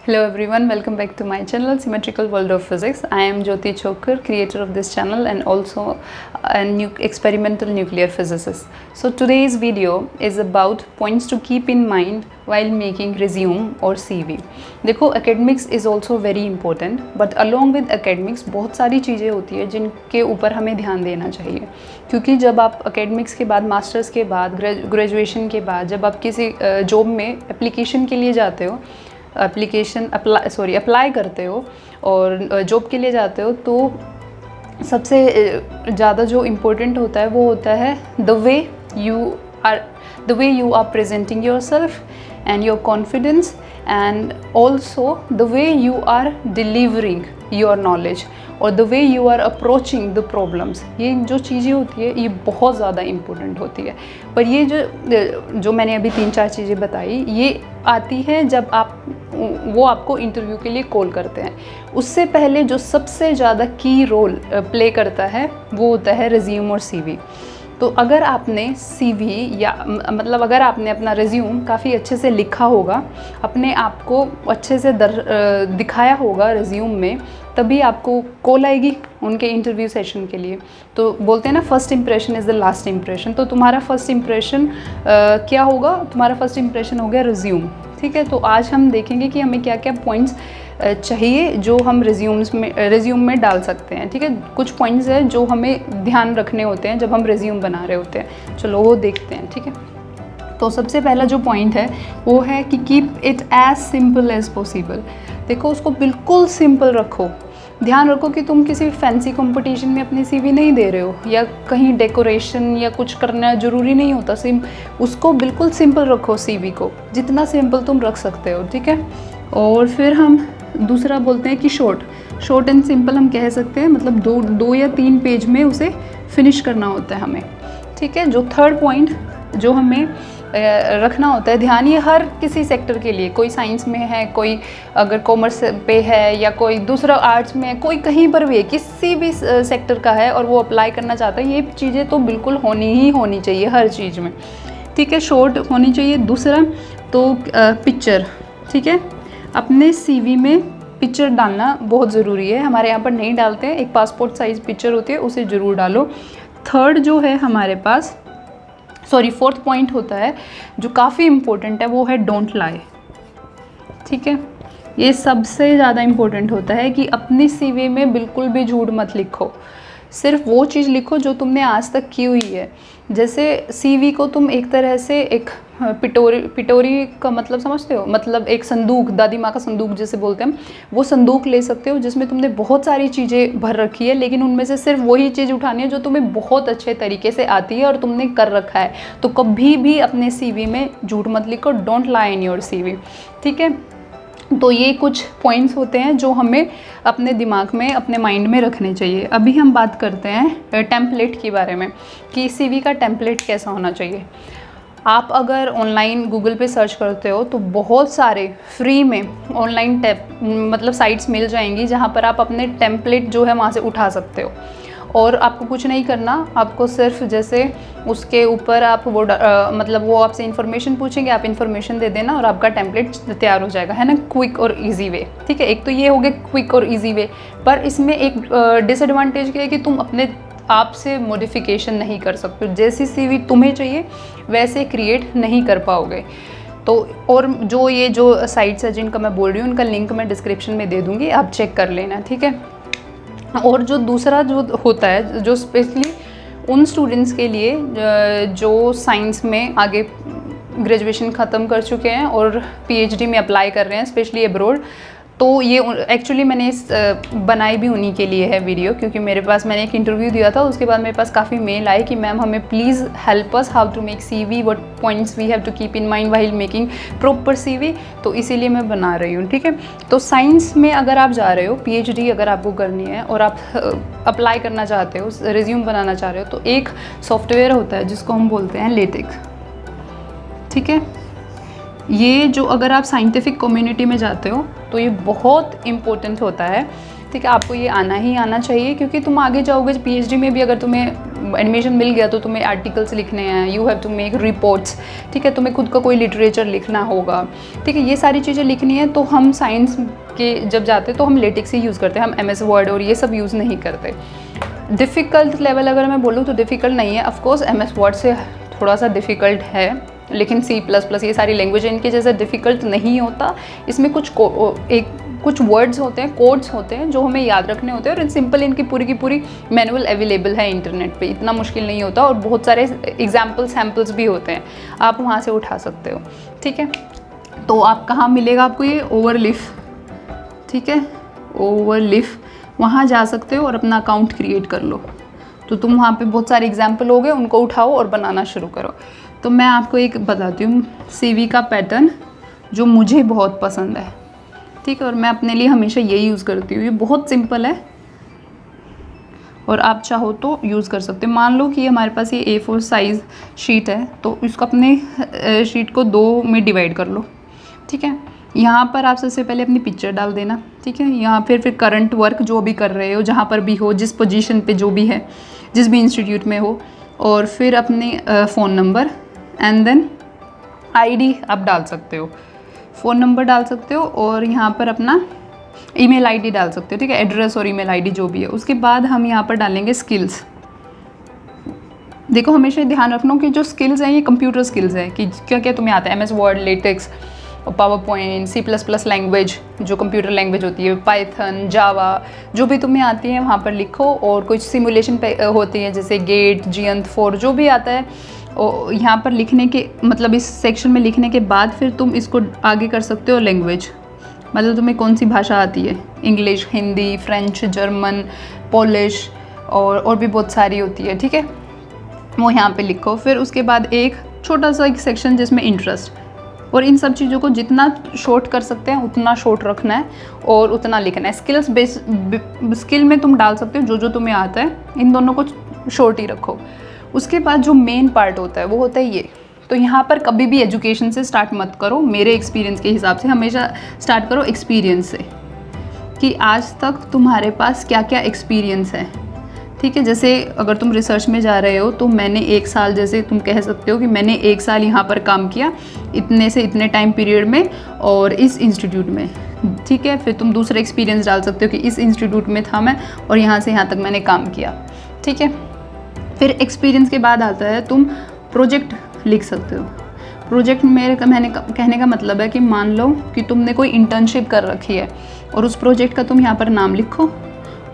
Hello everyone, welcome back to my channel Symmetrical World of Physics. I am Jyoti Chokar, creator of this channel and also a experimental nuclear physicist. So today's video is about points to keep in mind while making resume or CV. देखो academics is also very important, but along with academics बहुत सारी चीज़ें होती है जिनके ऊपर हमें ध्यान देना चाहिए, क्योंकि जब आप academics के बाद, मास्टर्स के बाद, ग्रेजुएशन के बाद जब आप किसी जॉब में एप्लीकेशन के लिए जाते हो, अप्लाई करते हो और जॉब के लिए जाते हो, तो सबसे ज़्यादा जो इम्पोर्टेंट होता है वो होता है the way you are presenting yourself and your confidence, and also the way you are delivering your knowledge और the way you are approaching the problems. ये जो चीज़ें होती है ये बहुत ज़्यादा इम्पोर्टेंट होती है। पर ये जो मैंने अभी 3-4 चीज़ें बताई ये आती है जब वो आपको इंटरव्यू के लिए कॉल करते हैं। उससे पहले जो सबसे ज़्यादा की रोल प्ले करता है वो होता है रिज्यूम और सीवी। तो अगर आपने CV या मतलब अगर आपने अपना रिज्यूम काफ़ी अच्छे से लिखा होगा, अपने आप को अच्छे से दिखाया होगा रिज्यूम में, तभी आपको कॉल आएगी उनके इंटरव्यू सेशन के लिए। तो बोलते हैं ना, first impression is the last impression. तो तुम्हारा फर्स्ट इंप्रेशन क्या होगा? तुम्हारा फर्स्ट इंप्रेशन हो गया रिज्यूम। ठीक है, तो आज हम देखेंगे कि हमें क्या क्या पॉइंट्स चाहिए जो हम रिज्यूम में डाल सकते हैं। ठीक है, कुछ पॉइंट्स हैं जो हमें ध्यान रखने होते हैं जब हम रिज्यूम बना रहे होते हैं। चलो वो देखते हैं। ठीक है, तो सबसे पहला जो पॉइंट है वो है कि keep it as simple as possible. देखो, उसको बिल्कुल सिंपल रखो। ध्यान रखो कि तुम किसी फैंसी कंपटीशन में अपनी CV नहीं दे रहे हो या कहीं डेकोरेशन या कुछ करना ज़रूरी नहीं होता। उसको बिल्कुल सिंपल रखो, CV को जितना सिंपल तुम रख सकते हो। ठीक है, और फिर हम दूसरा बोलते हैं कि शॉर्ट एंड सिंपल हम कह सकते हैं, मतलब दो या 3 पेज में उसे फिनिश करना होता है हमें। ठीक है, जो थर्ड पॉइंट जो हमें रखना होता है ध्यान, ये हर किसी सेक्टर के लिए, कोई साइंस में है, कोई अगर कॉमर्स पे है या कोई दूसरा आर्ट्स में है, कोई कहीं पर भी है, किसी भी सेक्टर का है और वो अप्लाई करना चाहता है, ये चीज़ें तो बिल्कुल होनी चाहिए हर चीज़ में। ठीक है, शॉर्ट होनी चाहिए। दूसरा तो पिक्चर। ठीक है, अपने CV में पिक्चर डालना बहुत ज़रूरी है। हमारे यहाँ पर नहीं डालते हैं, एक पासपोर्ट साइज़ पिक्चर होती है, उसे ज़रूर डालो। थर्ड जो है हमारे पास, फोर्थ पॉइंट होता है जो काफ़ी इम्पोर्टेंट है, वो है डोंट लाई। ठीक है, ये सबसे ज़्यादा इम्पोर्टेंट होता है कि अपनी CV में बिल्कुल भी झूठ मत लिखो। सिर्फ वो चीज़ लिखो जो तुमने आज तक की हुई है। जैसे CV को तुम एक तरह से एक पिटोरी का मतलब समझते हो, मतलब एक संदूक, दादी माँ का संदूक जैसे बोलते हैं, वो संदूक ले सकते हो जिसमें तुमने बहुत सारी चीज़ें भर रखी है, लेकिन उनमें से सिर्फ वही चीज़ उठानी है जो तुम्हें बहुत अच्छे तरीके से आती है और तुमने कर रखा है। तो कभी भी अपने CV में झूठ मत लिखो, don't lie in your CV। ठीक है, तो ये कुछ पॉइंट्स होते हैं जो हमें अपने दिमाग में, अपने माइंड में रखने चाहिए। अभी हम बात करते हैं टेम्पलेट के बारे में कि CV का टेम्पलेट कैसा होना चाहिए। आप अगर ऑनलाइन गूगल पे सर्च करते हो तो बहुत सारे फ्री में ऑनलाइन मतलब साइट्स मिल जाएंगी जहाँ पर आप अपने टेम्पलेट जो है वहाँ से उठा सकते हो, और आपको कुछ नहीं करना। आपको सिर्फ जैसे उसके ऊपर आप मतलब वो आपसे इन्फॉर्मेशन पूछेंगे, आप इन्फॉर्मेशन दे देना और आपका टेम्पलेट तैयार हो जाएगा, है ना। क्विक और इजी वे। ठीक है, एक तो ये हो गया क्विक और इजी वे, पर इसमें एक डिसएडवांटेज क्या है कि तुम अपने आप से मॉडिफिकेशन नहीं कर सकते। जैसी CV तुम्हें चाहिए वैसे क्रिएट नहीं कर पाओगे। तो और ये जो साइट्स है जिनका मैं बोल रही हूँ, उनका लिंक मैं डिस्क्रिप्शन में दे दूँगी, आप चेक कर लेना। ठीक है, और जो दूसरा जो होता है, जो स्पेशली उन स्टूडेंट्स के लिए जो साइंस में आगे ग्रेजुएशन ख़त्म कर चुके हैं और PhD में अप्लाई कर रहे हैं, स्पेशली अब्रॉड, तो ये एक्चुअली मैंने बनाई भी उन्हीं के लिए है वीडियो, क्योंकि मैंने एक इंटरव्यू दिया था, उसके बाद मेरे पास काफ़ी मेल आए कि मैम हमें please help us how to make CV, what points we have to keep in mind while making proper CV। तो इसीलिए मैं बना रही हूँ। ठीक है, तो साइंस में अगर आप जा रहे हो, PhD अगर आपको करनी है और आप अप्लाई करना चाहते हो, रिज्यूम बनाना चाह रहे हो, तो एक सॉफ्टवेयर होता है जिसको हम बोलते हैं लेटेक्स। ठीक है, ये जो अगर आप साइंटिफिक कम्युनिटी में जाते हो तो ये बहुत इम्पोर्टेंट होता है। ठीक है, आपको ये आना ही आना चाहिए, क्योंकि तुम आगे जाओगे PhD में भी, अगर तुम्हें एडमिशन मिल गया तो तुम्हें आर्टिकल्स लिखने हैं, you have to make reports, ठीक है, तुम्हें खुद का कोई लिटरेचर लिखना होगा, ठीक है, ये सारी चीज़ें लिखनी है। तो हम साइंस के जब जाते तो हम लेटेक्स ही यूज़ करते हैं, हम MS वर्ड और ये सब यूज़ नहीं करते। डिफ़िकल्ट लेवल अगर मैं बोलूँ तो डिफ़िकल्ट नहीं है, ऑफकोर्स MS वर्ड से थोड़ा सा डिफ़िकल्ट है, लेकिन C++ ये सारी लैंग्वेज इनके जैसा डिफ़िकल्ट नहीं होता। इसमें कुछ वर्ड्स होते हैं, कोड्स होते हैं जो हमें याद रखने होते हैं, और सिंपल इनकी पूरी की पूरी मैनुअल अवेलेबल है इंटरनेट पे, इतना मुश्किल नहीं होता। और बहुत सारे सैम्पल्स भी होते हैं, आप वहाँ से उठा सकते हो, ठीक है। तो आप कहाँ मिलेगा आपको ये ओवरलिफ, ठीक है, ओवरलिफ, वहाँ जा सकते हो और अपना अकाउंट क्रिएट कर लो। तो तुम वहाँ पे बहुत सारे एग्जाम्पल हो गए, उनको उठाओ और बनाना शुरू करो। तो मैं आपको एक बताती हूँ CV का पैटर्न जो मुझे बहुत पसंद है, ठीक है, और मैं अपने लिए हमेशा यही यूज़ करती हूँ। ये बहुत सिंपल है और आप चाहो तो यूज़ कर सकते हो। मान लो कि हमारे पास ये A4 साइज़ शीट है, तो इसको अपने शीट को 2 में डिवाइड कर लो, ठीक है। यहाँ पर आप सबसे पहले अपनी पिक्चर डाल देना, ठीक है। यहाँ फिर करंट वर्क जो भी कर रहे हो, जहाँ पर भी हो, जिस पोजीशन पे जो भी है, जिस भी इंस्टीट्यूट में हो, और फिर अपने phone number and then ID आप डाल सकते हो, फ़ोन नंबर डाल सकते हो, और यहाँ पर अपना ईमेल ID डाल सकते हो, ठीक है, एड्रेस और ईमेल ID जो भी है। उसके बाद हम यहाँ पर डालेंगे स्किल्स। देखो हमेशा ध्यान रखना कि जो स्किल्स हैं ये कंप्यूटर स्किल्स हैं, कि क्या क्या तुम्हें आता है, MS word, latex, power point, C++ language जो कंप्यूटर लैंग्वेज होती है, पाइथन, जावा, जो भी तुम्हें आती है वहाँ पर लिखो। और कुछ सिमुलेशन होती है जैसे गेट, GNT4 जो भी आता है, और यहाँ पर लिखने के मतलब इस सेक्शन में लिखने के बाद फिर तुम इसको आगे कर सकते हो लैंग्वेज, मतलब तुम्हें कौन सी भाषा आती है, English, Hindi, French, German, Polish और भी बहुत सारी होती है, ठीक है, वो यहाँ पे लिखो। फिर उसके बाद एक छोटा सा एक सेक्शन जिसमें इंटरेस्ट, और इन सब चीज़ों को जितना शॉर्ट कर सकते हैं उतना शॉर्ट रखना है और उतना लिखना है। स्किल में तुम डाल सकते हो जो जो तुम्हें आता है, इन दोनों को शॉर्ट ही रखो। उसके बाद जो मेन पार्ट होता है वो होता है ये। तो यहाँ पर कभी भी एजुकेशन से स्टार्ट मत करो, मेरे एक्सपीरियंस के हिसाब से हमेशा स्टार्ट करो एक्सपीरियंस से, कि आज तक तुम्हारे पास क्या क्या एक्सपीरियंस है, ठीक है। जैसे अगर तुम रिसर्च में जा रहे हो तो मैंने 1 साल, जैसे तुम कह सकते हो कि मैंने 1 साल यहाँ पर काम किया इतने से इतने टाइम पीरियड में और इस इंस्टीट्यूट में, ठीक है। फिर तुम दूसरा एक्सपीरियंस डाल सकते हो कि इस इंस्टीट्यूट में था मैं और यहाँ से यहाँ तक मैंने काम किया, ठीक है। फिर एक्सपीरियंस के बाद आता है तुम प्रोजेक्ट लिख सकते हो। प्रोजेक्ट मैंने कहने का मतलब है कि मान लो कि तुमने कोई इंटर्नशिप कर रखी है और उस प्रोजेक्ट का तुम यहाँ पर नाम लिखो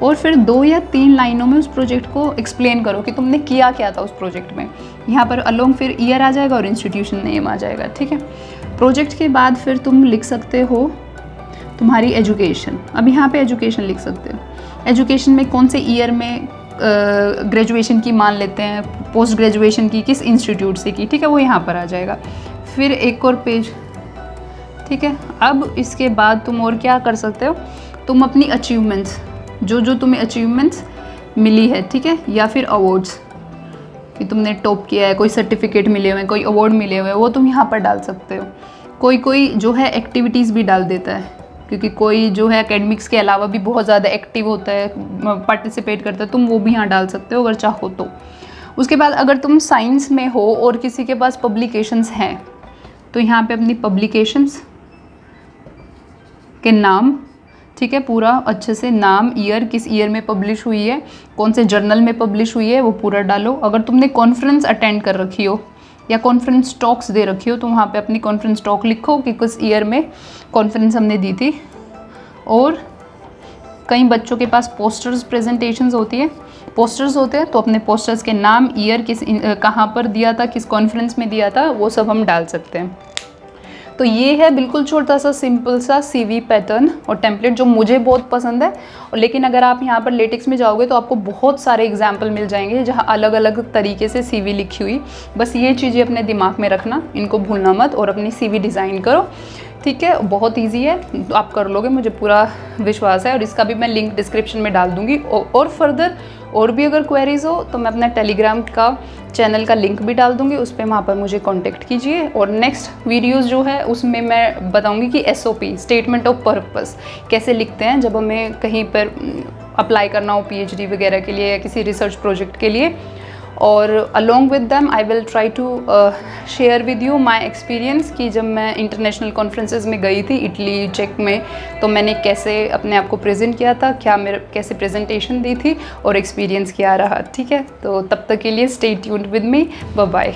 और फिर 2 या 3 लाइनों में उस प्रोजेक्ट को एक्सप्लेन करो कि तुमने किया क्या था उस प्रोजेक्ट में। यहाँ पर अलोंग फिर ईयर आ जाएगा और इंस्टीट्यूशन नेम आ जाएगा, ठीक है। प्रोजेक्ट के बाद फिर तुम लिख सकते हो तुम्हारी एजुकेशन। अब यहाँ पे एजुकेशन लिख सकते हो, एजुकेशन में कौन से ईयर में ग्रेजुएशन की मान लेते हैं, पोस्ट ग्रेजुएशन की किस इंस्टीट्यूट से की, ठीक है, वो यहाँ पर आ जाएगा। फिर एक और पेज, ठीक है। अब इसके बाद तुम और क्या कर सकते हो, तुम अपनी अचीवमेंट्स जो तुम्हें अचीवमेंट्स मिली है, ठीक है, या फिर अवार्ड्स कि तुमने टॉप किया है, कोई सर्टिफिकेट मिले हुए हैं, कोई अवार्ड मिले हुए हैं, वो तुम यहाँ पर डाल सकते हो। कोई जो है एक्टिविटीज़ भी डाल देता है, क्योंकि कोई जो है एकेडमिक्स के अलावा भी बहुत ज़्यादा एक्टिव होता है, पार्टिसिपेट करता है, तुम वो भी यहाँ डाल सकते हो अगर चाहो तो। उसके बाद अगर तुम साइंस में हो और किसी के पास पब्लिकेशंस हैं तो यहाँ पे अपनी पब्लिकेशंस के नाम, ठीक है, पूरा अच्छे से नाम, ईयर, किस ईयर में पब्लिश हुई है, कौन से जर्नल में पब्लिश हुई है, वो पूरा डालो। अगर तुमने कॉन्फ्रेंस अटेंड कर रखी हो या कॉन्फ्रेंस टॉक्स दे रखी हो तो वहाँ पे अपनी कॉन्फ्रेंस टॉक लिखो कि किस ईयर में कॉन्फ्रेंस हमने दी थी। और कई बच्चों के पास पोस्टर्स प्रेजेंटेशंस होती है, पोस्टर्स होते हैं, तो अपने पोस्टर्स के नाम, ईयर, कहाँ पर दिया था, किस कॉन्फ्रेंस में दिया था, वो सब हम डाल सकते हैं। तो ये है बिल्कुल छोटा सा सिंपल सा CV पैटर्न और टेम्पलेट जो मुझे बहुत पसंद है। और लेकिन अगर आप यहाँ पर लेटेक्स में जाओगे तो आपको बहुत सारे एग्जाम्पल मिल जाएंगे जहाँ अलग अलग तरीके से CV लिखी हुई। बस ये चीज़ें अपने दिमाग में रखना, इनको भूलना मत और अपनी CV डिज़ाइन करो, ठीक है। बहुत ईजी है, तो आप कर लोगे, मुझे पूरा विश्वास है। और इसका भी मैं लिंक डिस्क्रिप्शन में डाल दूँगी। और फर्दर और भी अगर क्वेरीज़ हो तो मैं अपना टेलीग्राम का चैनल का लिंक भी डाल दूँगी, उस पर वहाँ पर मुझे कांटेक्ट कीजिए। और नेक्स्ट वीडियोज़ जो है उसमें मैं बताऊँगी कि SOP, स्टेटमेंट ऑफ पर्पस, कैसे लिखते हैं जब हमें कहीं पर अप्लाई करना हो PhD वगैरह के लिए या किसी रिसर्च प्रोजेक्ट के लिए। और along with them I will try to share with you my experience कि जब मैं इंटरनेशनल कॉन्फ्रेंसेज में गई थी इटली, चेक में, तो मैंने कैसे अपने आप को प्रेजेंट किया था, क्या मेरे कैसे प्रेजेंटेशन दी थी और एक्सपीरियंस क्या रहा। ठीक है, तो तब तक के लिए stay tuned with me, bye bye.